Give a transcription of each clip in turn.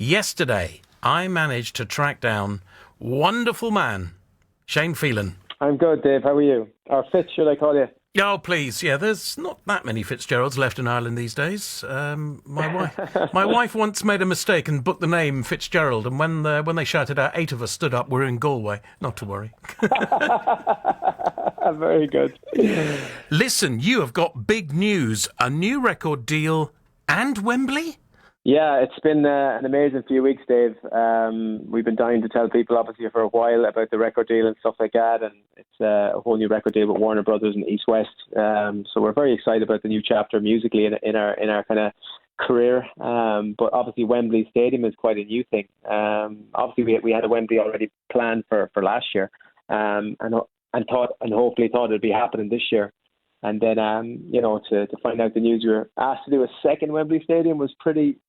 Yesterday, I managed to track down wonderful man, Shane Filan. I'm good, Dave. How are you? Or Fitz, should I call you? Oh, please, yeah, there's not that many Fitzgeralds left in Ireland these days. My wife once made a mistake and booked the name Fitzgerald, and when they shouted out, 8 of us stood up. We're in Galway. Not to worry. Very good. Listen, you have got big news. A new record deal and Wembley? Yeah, it's been an amazing few weeks, Dave. We've been dying to tell people, obviously, for a while about the record deal and stuff like that, and it's a whole new record deal with Warner Brothers and East West. So we're very excited about the new chapter musically in our kind of career. But obviously, Wembley Stadium is quite a new thing. Obviously, we had a Wembley already planned for last year, and hopefully thought it'd be happening this year. And then, to find out the news, we were asked to do a second Wembley Stadium was pretty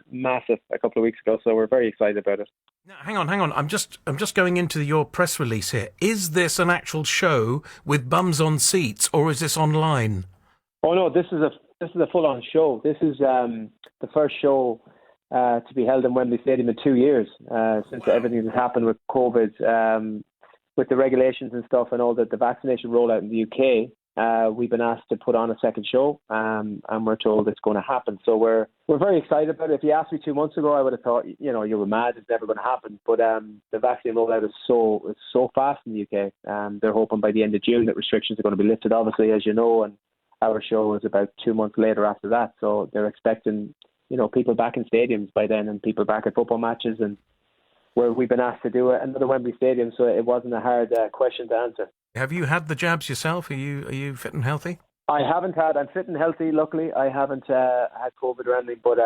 massive a couple of weeks ago. So we're very excited about it. Now, hang on. I'm just going into your press release here. Is this an actual show with bums on seats, or is this online? Oh no, this is a full-on show. This is the first show to be held in Wembley Stadium in 2 years since everything that's happened with COVID, with the regulations and stuff, and all the vaccination rollout in the UK. We've been asked to put on a second show, and we're told it's going to happen. So we're very excited about it. If you asked me 2 months ago, I would have thought, you were mad. It's never going to happen. But the vaccine rollout is so fast in the UK. They're hoping by the end of June that restrictions are going to be lifted, obviously, as you know. And our show is about 2 months later after that. So they're expecting, people back in stadiums by then and people back at football matches. And we've been asked to do another Wembley Stadium, so it wasn't a hard question to answer. Have you had the jabs yourself? Are you fit and healthy? I'm fit and healthy, luckily. I haven't had COVID or anything, but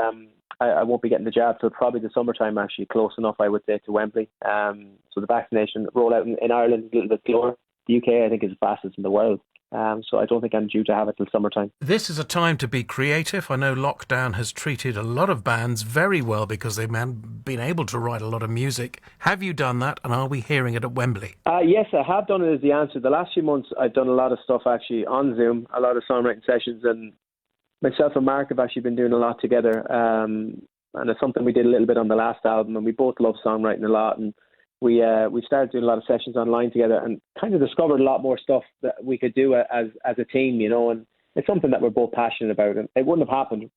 I won't be getting the jab till probably the summertime, actually, close enough, I would say, to Wembley. So the vaccination rollout in Ireland is a little bit slower. The UK, I think, is the fastest in the world. So I don't think I'm due to have it till summertime. This is a time to be creative. I know lockdown has treated a lot of bands very well because they've been able to write a lot of music. Have you done that, and are we hearing it at Wembley? Yes, I have done it is the answer. The last few months I've done a lot of stuff actually on Zoom, a lot of songwriting sessions, and myself and Mark have actually been doing a lot together. And it's something we did a little bit on the last album, and we both love songwriting a lot, and we started doing a lot of sessions online together and kind of discovered a lot more stuff that we could do as a team, and it's something that we're both passionate about. And it wouldn't have happened,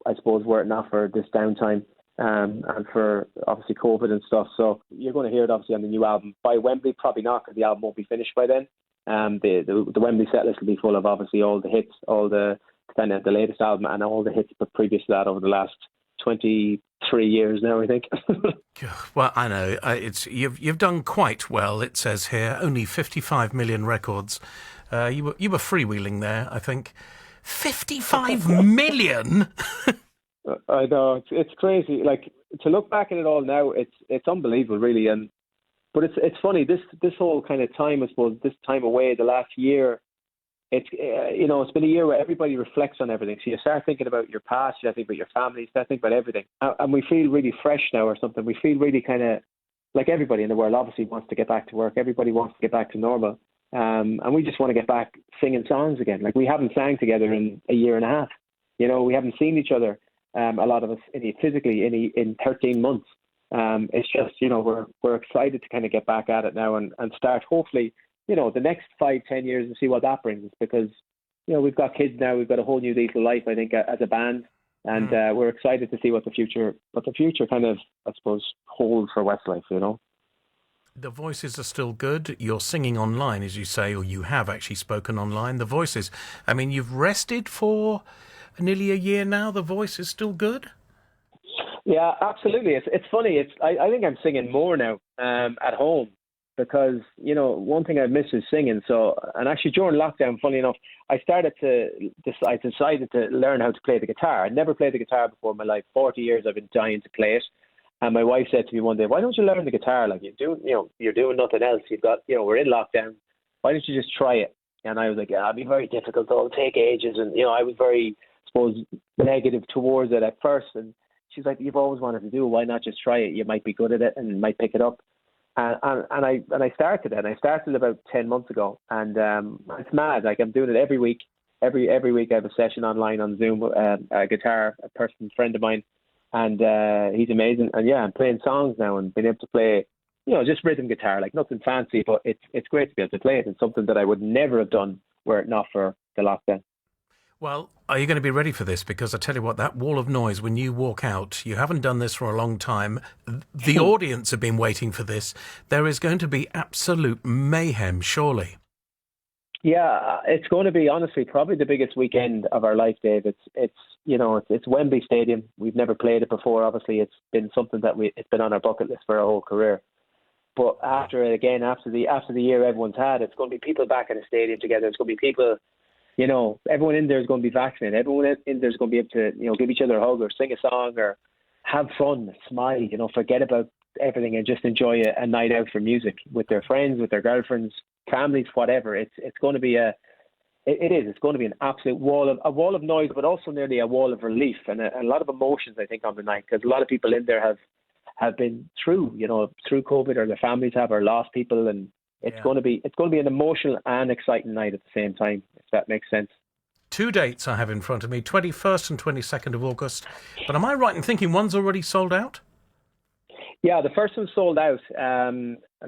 I suppose, were it not for this downtime and for obviously COVID and stuff. So you're going to hear it obviously on the new album. By Wembley, probably not, because the album won't be finished by then. The Wembley setlist will be full of obviously all the hits, all the kind of the latest album and all the hits but previous to that over the last 23 years now, I think. Well, I know you've done quite well. It says here only 55 million records. You were freewheeling there, I think. 55 million. I know it's crazy. Like, to look back at it all now, it's unbelievable, really. But it's funny. This whole kind of time, I suppose, this time away, the last year. It's it's been a year where everybody reflects on everything. So you start thinking about your past, you start thinking about your family, you start thinking about everything, and we feel really fresh now, or something. We feel really kind of like everybody in the world obviously wants to get back to work. Everybody wants to get back to normal, and we just want to get back singing songs again. Like, we haven't sang together in a year and a half. We haven't seen each other, a lot of us physically in 13 months. It's just we're excited to kind of get back at it now and start hopefully. The next 5-10 years and see what that brings us, because, we've got kids now, we've got a whole new lease of life, I think, as a band, and we're excited to see what the future kind of, I suppose, holds for Westlife, The voices are still good. You're singing online, as you say, or you have actually spoken online. The voices, I mean, you've rested for nearly a year now. The voice is still good? Yeah, absolutely. It's funny. I think I'm singing more now at home. Because, one thing I miss is singing. So, and actually during lockdown, funny enough, I decided to learn how to play the guitar. I'd never played the guitar before in my life. 40 years I've been dying to play it. And my wife said to me one day, "Why don't you learn the guitar? Like, you're doing nothing else. You've got, we're in lockdown. Why don't you just try it?" And I was like, "Yeah, it'll be very difficult. It'll take ages." And, I was very, I suppose, negative towards it at first. And she's like, "You've always wanted to do it. Why not just try it? You might be good at it and might pick it up." And I started it. I started about 10 months ago, and it's mad. Like, I'm doing it every week. Every week I have a session online on Zoom. A friend of mine and he's amazing. And yeah, I'm playing songs now and being able to play, just rhythm guitar, like nothing fancy, but it's great to be able to play it. It's something that I would never have done were it not for the lockdown. Well, are you going to be ready for this? Because I tell you what, that wall of noise when you walk out, you haven't done this for a long time. The audience have been waiting for this. There is going to be absolute mayhem, surely. Yeah, it's going to be honestly probably the biggest weekend of our life, Dave. It's Wembley Stadium. We've never played it before. Obviously, it's been something that it's been on our bucket list for our whole career. But after the year everyone's had, it's going to be people back in the stadium together. It's going to be people. Everyone in there is going to be vaccinated. Everyone in there is going to be able to, give each other a hug or sing a song or have fun, smile, forget about everything and just enjoy a night out for music with their friends, with their girlfriends, families, whatever. It's going to be it's going to be an absolute wall of noise, but also nearly a wall of relief and a lot of emotions, I think, on the night, because a lot of people in there have been through COVID, or their families have, or lost people, and it's going to be an emotional and exciting night at the same time, if that makes sense. 2 dates I have in front of me, 21st and 22nd of August. But am I right in thinking one's already sold out? Yeah, the first one sold out.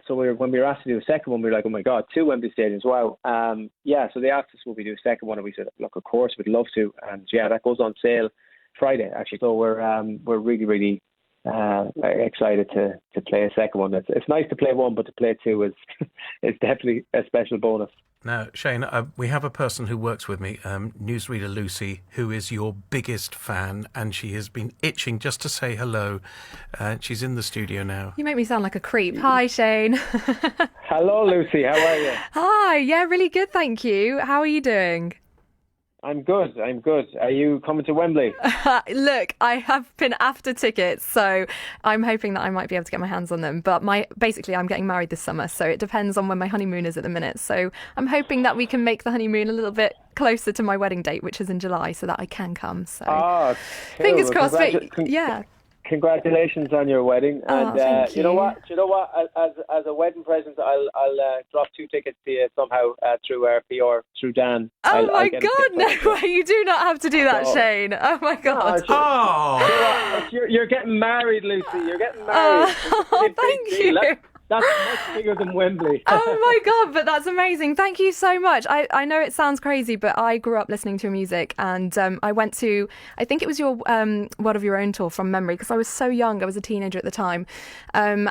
So when we were asked to do a second one, we were like, oh my God, 2 Wembley Stadiums, wow. So they asked us will we do a second one, and we said, look, of course, we'd love to. And that goes on sale Friday, actually. So we're really, really excited to play a second one. It's nice to play one, but to play 2 is definitely a special bonus. Now, Shane, we have a person who works with me, newsreader Lucy, who is your biggest fan, and she has been itching just to say hello. She's in the studio now. You make me sound like a creep. Hi, Shane. Hello, Lucy. How are you? Hi. Yeah, really good, thank you. How are you doing? I'm good. Are you coming to Wembley? Look, I have been after tickets, so I'm hoping that I might be able to get my hands on them. But basically, I'm getting married this summer, so it depends on when my honeymoon is at the minute. So I'm hoping that we can make the honeymoon a little bit closer to my wedding date, which is in July, so that I can come. So cool. Fingers crossed. Yeah. Congratulations on your wedding, and thank you know what? As a wedding present, I'll drop 2 tickets to you somehow through our PR through Dan. Oh my God! No way! You do not have to do that, Shane. Oh my God! You're getting married, Lucy. You're getting married. Oh, thank you. That's much bigger than Wembley. Oh my God, but that's amazing. Thank you so much. I know it sounds crazy, but I grew up listening to your music, and I went to, I think it was your World of Your Own tour from memory, because I was so young. I was a teenager at the time. I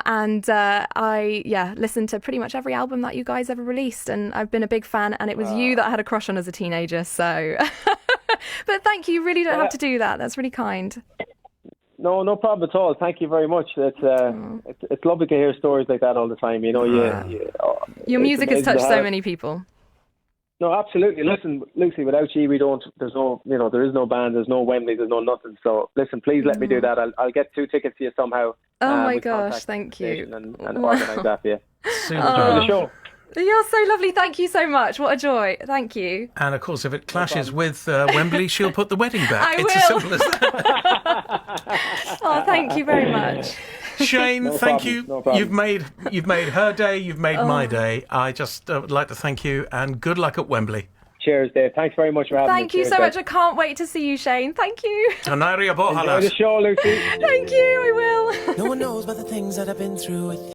listened to pretty much every album that you guys ever released, and I've been a big fan, and it was you that I had a crush on as a teenager. So, but thank you. You really don't have to do that. That's really kind. No problem at all. Thank you very much. It's lovely to hear stories like that all the time. Your music has touched so many people. No, absolutely. Listen, Lucy, without you, there is no band, there's no Wembley, there's no nothing. So listen, please let me do that. I'll get 2 tickets to you somehow. Oh my gosh, thank you. And organise that for you. Enjoy the show. You're so lovely. Thank you so much. What a joy. Thank you. And of course, if it clashes with Wembley, she'll put the wedding back. It's as simple as that. Oh, thank you very much. Shane, thank you. No you've made her day. You've made my day. I just would like to thank you, and good luck at Wembley. Cheers, Dave. Thanks very much for having me. Thank you so much. I can't wait to see you, Shane. Thank you. Enjoy the show, Lucy. Thank you. I will. No one knows about the things that I've been through with